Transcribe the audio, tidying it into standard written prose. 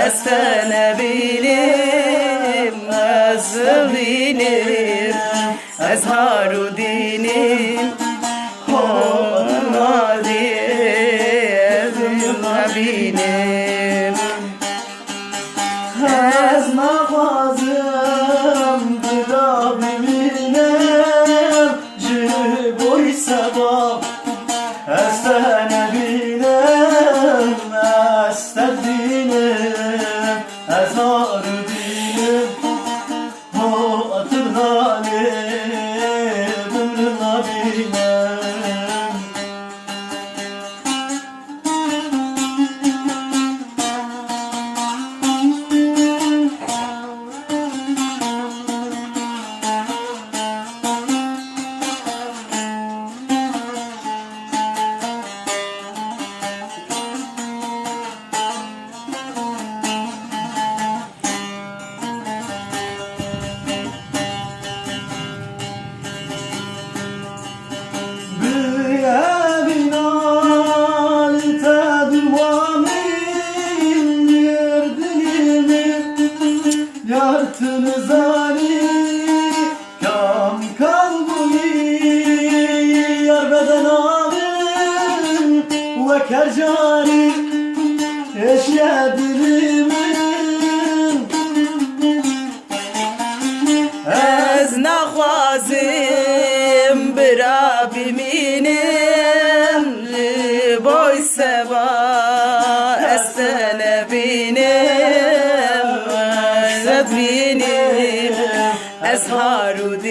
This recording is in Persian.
استنى بينم أزغينم أزهار دينم ما بينم از نوازم دلا ببینم جبوی سبا از تنه بینم از تدینم از نار دینم ماتر نالم نبینم Yartın zalim kam kalbimi yar beden alim ve kercani eşya dilimin از نخوازم برا بمینم لبای سبا استنى بینم زد بینم أزهار